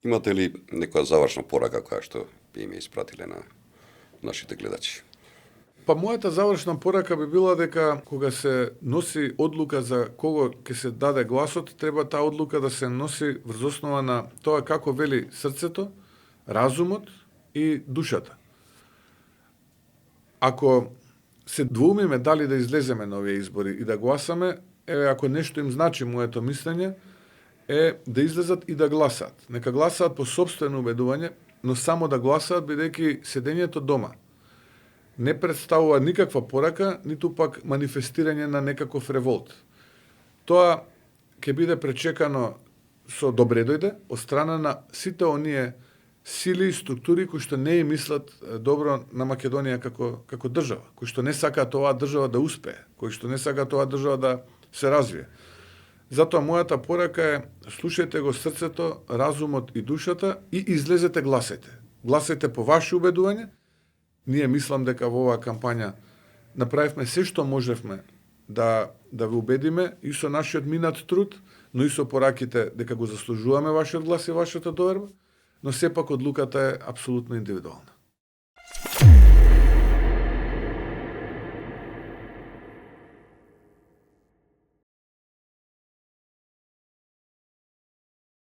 Имате ли некоја завршна порака која што би им испратиле на нашите гледачи? Па мојата завршна порака би била дека кога се носи одлука за кого ќе се даде гласот, треба таа одлука да се носи врз основа на тоа како вели срцето, разумот и душата. Ако се двоумиме дали да излеземе на овие избори и да гласаме, ако нешто им значи моето мислење, да излезат и да гласаат. Нека гласаат по сопствено убедување, но само да гласаат, бидејќи седењето дома не представува никаква порака, ниту пак манифестирање на некаков револт. Тоа ќе биде пречекано со добре дојде од страна на сите оние сили и структури кои што не им мислат добро на Македонија како држава, кои што не сакаат оваа држава да успее, кои што не сакаат оваа држава да се развие. Затоа мојата порака е: слушајте го срцето, разумот и душата и излезете гласајте. Гласајте по ваше убедување. Ние мислам дека во оваа кампања направивме се што можевме да ве убедиме и со нашиот минат труд, но и со пораките дека го заслужуваме вашиот глас и вашата доверба, но сепак одлуката е апсолутно индивидуална.